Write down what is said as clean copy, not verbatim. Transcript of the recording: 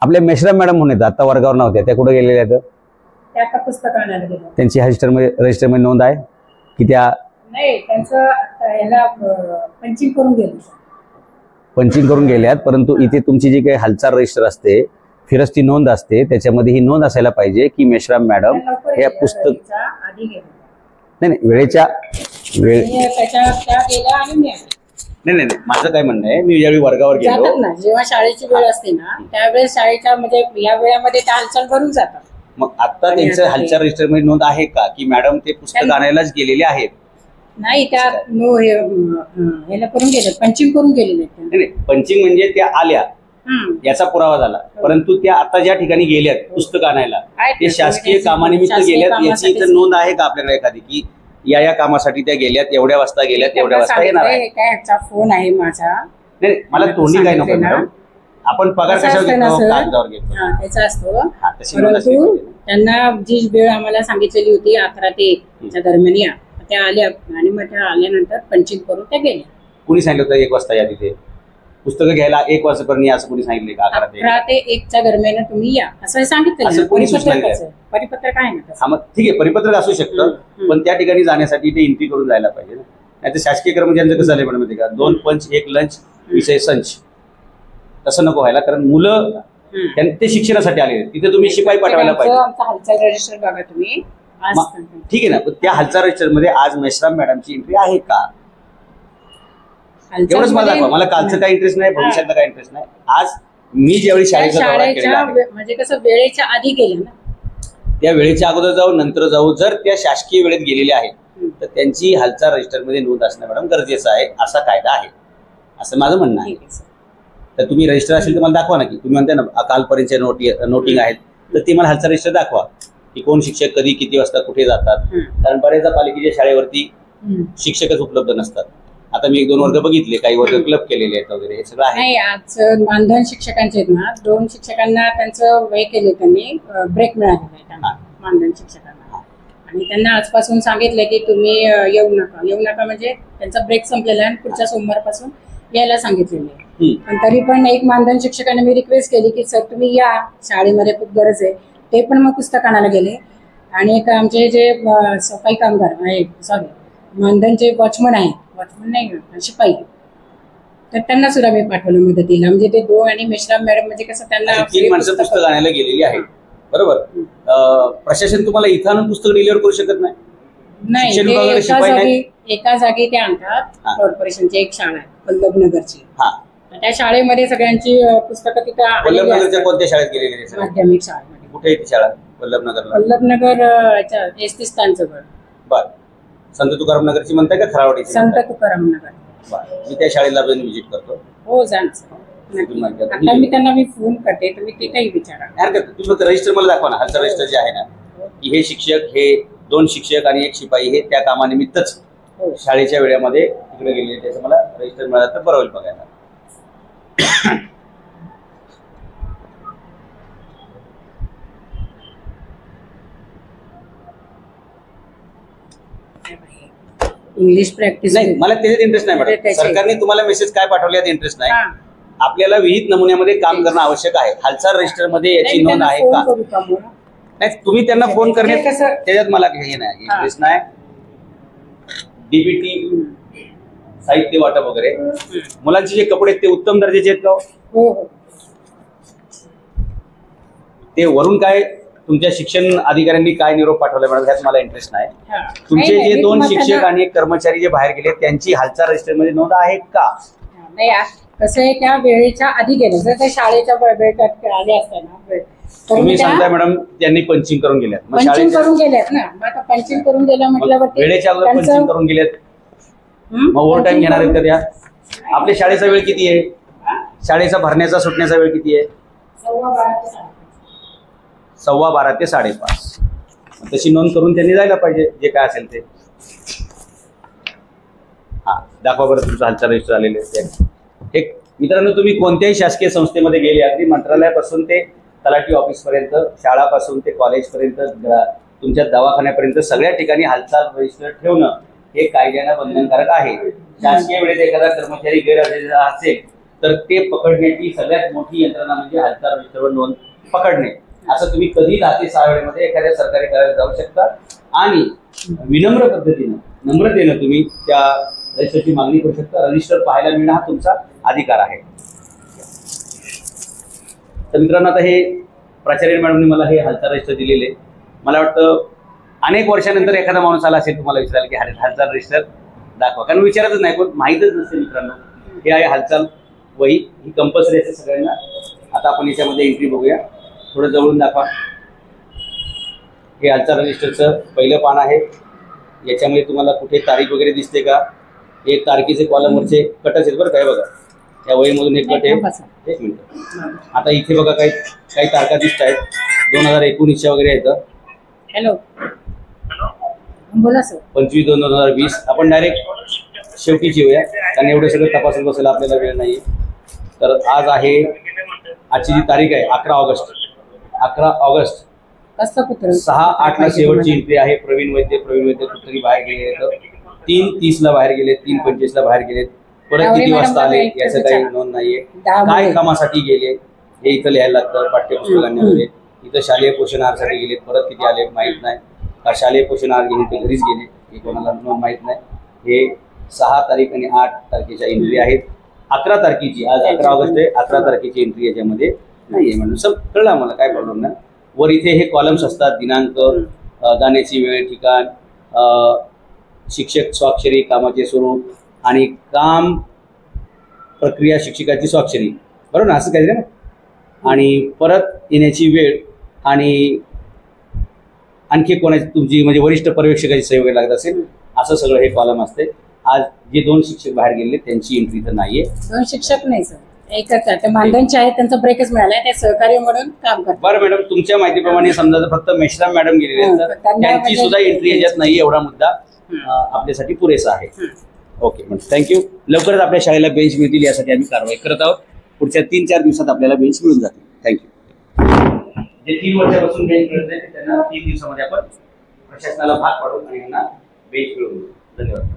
आपल्या मेश्राम मॅडम म्हणून येतात, आता वर्गावर नव्हत्या, त्या कुठे गेलेल्या आहेत? त्या आता पुस्तक आणायला गेल्या. त्यांची रजिस्टरमध्ये नोंद आहे की त्या? नाही, त्यांचं ह्याला पंचिंग करून गेले. पंचिंग करून गेल्यात, परंतु इथे तुमची जी काही हालचाल रजिस्टर असते, फिरस्ती नोंद असते, त्याच्यामध्ये ही नोंद असायला पाहिजे की मेश्राम मॅडम हे पुस्तक आधी गेले. नाही वेळेच्या त्या गेल्या आणि मी नाही, माझं काय म्हणणं आहे, मी ज्यावेळी वर्गावर गेलो ना, जेव्हा शाळेची वेळ असते ना, त्यावेळेस शाळेच्या म्हणजे या वेळामध्ये त्या हालचाल करून जातात. मग आता त्यांचं हालचाल रजिस्टर मध्ये नोंद आहे का की मॅडम ते पुस्तक आणायलाच गेलेले आहेत? नाही, त्या ह्याला करून गेले, पंचिंग करून गेले. नाही, पंचिंग म्हणजे त्या आल्या याचा पुरावा झाला, परंतु त्या आता ज्या ठिकाणी गेल्यात पुस्तक आणायला ते शासकीय कामानिमित्त गेल्यात, याची तर नोंद आहे का आपल्याकडे एखादी की या कामासाठी त्या गेल्यात, एवढ्या वाजता गेल्यात, एवढ्या वाजता येणार आहे? काय फोन आहे माझा. नाही, मला तोंडी काय नको मॅडम, आपण पगार कशावर घेतो? कागदावर घेतो. त्याचा असतो. परंतु त्यांना जी वेळ आम्हाला सांगितलेली होती 11 ते 1 च्या दरम्यान या, त्या आल्या आणि मग त्या आल्यानंतर पंचिंग करून त्या गेल्या. कुणी सांगितलं होतं 1 वाजता या तिथे पुस्तकं घ्यायला? 1 वाजेपर्यंत या असं कुणी सांगितले का? 11 ते 1 च्या दरम्यान तुम्ही या असं सांगितलं. परिपत्रक आहे ना? मग ठीक आहे, परिपत्रक असू शकतं, पण त्या ठिकाणी जाण्यासाठी ते एंट्री करून जायला पाहिजे ना. नाही तर शासकीय कर्मचाऱ्यांचं कसं झालंय मॅडम माहिती का, 2 पंच 1 लंच विषय संच, तसं नको व्हायला. कारण मुलं ते शिक्षणासाठी आले, तिथे तुम्ही शिपाई पाठवायला पाहिजे. हालचाल रजिस्टर बघा तुम्ही. ठीक आहे ना, पण त्या हालचाल रजिस्टर मध्ये आज मेश्राम मॅडमची एंट्री आहे का? एवढंच मला दाखवा. मला कालचं काही इंटरेस्ट नाही, भविष्यातला काही इंटरेस्ट नाही. आज मी ज्यावेळी शाळेच्या म्हणजे कसं वेळेच्या आधी गेलं ना, त्या वेळेच्या अगोदर जाऊ नंतर जाऊ, जर त्या शासकीय वेळेत गेलेले आहेत तर त्यांची हालचाल रजिस्टर मध्ये नोंद असणं मॅडम गरजेचं आहे, असा कायदा आहे, असं माझं म्हणणं आहे. तर तुम्ही रजिस्टर असेल तर मला दाखवा ना, की तुम्ही म्हणताय ना कालपर्यंतचे नोटिंग आहेत, तर ते मला हालचाल रजिस्टर दाखवा की कोण शिक्षक कधी किती वाजता कुठे जातात. कारण बऱ्याचदा पालिकेच्या शाळेवरती शिक्षकच उपलब्ध नसतात. आता मी 1-2 वर्ग बघितले, काही वर्ग क्लब केलेले आहेत वगैरे, हे सगळं आहे. नाही, आज मानधन शिक्षकांचे आहेत ना, 2 शिक्षकांना त्यांचं वय केले, त्यांनी ब्रेक मिळालेला आहे त्यांना, मानधन शिक्षकांना. आणि त्यांना आजपासून सांगितलं की तुम्ही येऊ नका म्हणजे त्यांचा ब्रेक संपलेला आहे, पुढच्या सोमवारपासून यायला सांगितलेलं आहे. पण तरी पण एक मानधन शिक्षकांना मी रिक्वेस्ट केली की सर तुम्ही या, शाळेमध्ये खूप गरज आहे. ते पण मग पुस्तक आणायला गेले. आणि एक आमचे जे सफाई कामगार आहे, मानधनचे वॉचमन आहेत, वॉचमन नाही शिपाई, तर त्यांना सुद्धा मी पाठवलं मदतीला. म्हणजे ते 2 आणि मेश्राम मॅडम म्हणजे कसं त्यांना 3 माणसं पुस्तक आणायला गेलेली आहेत, बरोबर. प्रशासन तुम्हाला इथं आणून पुस्तक डिलिव्हर करू शकत नाही. एका जागी ते आणतात. कॉर्पोरेशनची एक शाळा आहे वल्लभनगरची, त्या शाळेमध्ये सगळ्यांची पुस्तकं तिथं. वल्लभनगरच्या कोणत्या शाळेत गेलेली? माध्यमिक शाळेमध्ये. कुठे आहे ती शाळा? वल्लभनगरला. वल्लभनगर एसटीस्थानचं घर. बरं, संत तुकाराम नगरची म्हणताय का खरावडी? संत तुकाराम नगर. मी त्या शाळेला व्हिजिट करतो. हो, आता मी त्यांना फोन करते, तुम्ही ते काही विचारा. हरकत तुम्ही फक्त रजिस्टर मला दाखवा ना, हालचाल रजिस्टर जे आहे ना, की हे शिक्षक, हे 2 शिक्षक आणि 1 शिपाई हे त्या कामानिमित्तच शाळेच्या वेळेमध्ये तिकडे गेले, त्याचं मला रजिस्टर मिळालं तर बरं होईल बघायला. इंग्लिश प्रॅक्टिस नाही, मला त्याच्यात इंटरेस्ट नाही मॅडम. सरकारने तुम्हाला मेसेज काय पाठवले यात इंटरेस्ट नाही. आपल्याला विहित नमुन्यामध्ये काम करणं आवश्यक आहे. हालचाल रजिस्टर मध्ये याची नोंद आहे का? नाही, तुम्ही त्यांना फोन करणे त्याच्यात मला हे नाही, इंटरेस्ट नाही. डीबीटी साहित्य वाटप वगैरे, मुलांचे जे कपडे आहेत ते उत्तम दर्जाचे आहेत का? ते वरून काय तुमच्या शिक्षण अधिकाऱ्यांनी काय निरोप पाठवला मॅडम, त्यात मला इंटरेस्ट नाही. तुमचे जे 2 शिक्षक आणि 1 कर्मचारी जे बाहेर गेले त्यांची हालचाल रजिस्टर मध्ये नोंद आहे का? नाही, कसं आहे, त्या वेळेच्या आधी गेले. जर त्या शाळेच्या वेळेत आले असताना तुम्ही सांगताय मॅडम त्यांनी पंचिंग करून गेल्यात, पंचिंग करून गेल्यात ना. आता पंचिंग करून गेल्या म्हटल्यावर वेळेच्या अगोदर पंचिंग करून गेल्यात, मग ओव्हर टाइम घेणार आहेत का त्या? आपल्या शाळेचा वेळ किती आहे? शाळेचा भरण्याचा सुटण्याचा वेळ किती आहे? 12:15 ते 5:30. तशी नोंद करून त्यांनी जायला पाहिजे, जे काय असेल ते. दाखवा बरं तुमचं हालचाल रजिस्टर झालेले. एक मित्रांनो, तुम्ही कोणत्याही शासकीय संस्थेमध्ये गेले, अगदी मंत्रालयापासून ते तलाठी ऑफिस पर्यंत, शाळापासून ते कॉलेज पर्यंत, तुमच्या दवाखान्यापर्यंत सगळ्या ठिकाणी हालचाल रजिस्टर ठेवणं हे कायद्यानं बंधनकारक आहे. शासकीय वेळेत एखादा कर्मचारी गैरहजेर असेल तर ते पकडण्याची सगळ्यात मोठी यंत्रणा म्हणजे हालचाल रजिस्टरवर नोंद पकडणे. असं तुम्ही कधी 10 ते 6 वेळेमध्ये एखाद्या सरकारी कार्यालयात जाऊ शकता आणि विनम्र पद्धतीनं नम्रतेनं तुम्ही त्या रजिस्टरची मागणी करू शकता. रजिस्टर पाहायला मिळणं हा तुमचा अधिकार आहे. तर मित्रांनो, आता हे प्राचार्य मॅडमने मला हे हालचाल रजिस्टर दिलेले. मला वाटतं अनेक वर्षानंतर एखादा माणूस आला असेल तुम्हाला विचारायला की हालचाल रजिस्टर दाखवा, कारण विचारतच नाही, पण माहीतच नसते मित्रांनो. हे आहे हालचाल वही, ही कंपल्सरी असते सगळ्यांना. आता आपण याच्यामध्ये एंट्री बघूया, थोडं जवळून दाखवा. हे हालचाल रजिस्टरचं पहिलं पान आहे. याच्यामध्ये तुम्हाला कुठे तारीख वगैरे दिसते का? हे तारखेचे कॉलमवरचे कटच आहेत बरं काय, बघा या वहीमधून एक कट आहे. एक मिनिट, आता इथे बघा काही तारखा दिसत आहेत 2019 वगैरे आहेत. हॅलो, बोला सर. 25/2/2020. आपण डायरेक्ट शेवटीची येऊया, कारण एवढं सगळं तपासून बसायला आपल्याला वेळ नाही. तर आज आहे, आजची जी तारीख आहे 11 ऑगस्ट. 11 ऑगस्ट 6:08 शेवटची एंट्री आहे. प्रवीण वैद्य कुठेतरी बाहेर गेले आहेत. 3:30 बाहेर गेले, 3:25 बाहेर गेलेत. परत किती वाजता आले याचं काही नोंद नाहीये. काय कामासाठी गेले हे इथं लिहायला लागतं पाठ्यपुस्तकांमध्ये. इथं शालेय पोषण आहारासाठी गेलेत, परत किती आले माहीत नाही. का शालेय पोषण आहार घेऊन ते घरीच गेले हे कोणाला नोंद माहीत नाही. हे 6 तारीख आणि 8 तारखेच्या एंट्री आहेत. 11 तारखेची, आज 11 ऑगस्ट आहे, 11 तारखेची एंट्री याच्यामध्ये नाहीये. म्हणून सब कळलं आम्हाला, काय प्रॉब्लेम नाही. वर इथे हे कॉलम्स असतात, दिनांक, जाण्याची वेळ, ठिकाण, शिक्षक स्वाक्षरी, कामाचे स्वरूप आणि काम प्रक्रिया शिक्षकाची स्वाक्षरी, बरोबर ना, असं काहीतरी ना. आणि परत येण्याची वेळ आणि आणखी कोणाची तुमची म्हणजे वरिष्ठ पर्यवेक्षकाची सही वगैरे लागत असेल, असं सगळं हे कॉलम असते. आज जे 2 शिक्षक बाहेर गेले त्यांची एंट्री तर नाहीये. 2 शिक्षक नाही सर, एकच आहे. मानधनचे आहेत, त्यांचा ब्रेकच मिळालाय, ते सहकार्य म्हणून काम करतात. बरं मॅडम, तुमच्या माहितीप्रमाणे समजा फक्त मेश्राम मॅडम गेलेले आहेत, तर त्यांची सुद्धा एंट्री याच्यात नाही. एवढा मुद्दा आपल्यासाठी पुरेसा आहे. Okay madam, thank you. लवकरच आपल्या शाळेला बेंच मिळतील यासाठी आम्ही कारवाई करत आहोत. पुढच्या 3-4 दिवसात आपल्याला बेंच मिळून जातील. थँक्यू. जे 3 वर्षापासून बेंच मिळत नाही त्यांना 3 दिवसामध्ये आपण प्रशासनाला भाग पाडू आणि यांना बेंच मिळवून. धन्यवाद.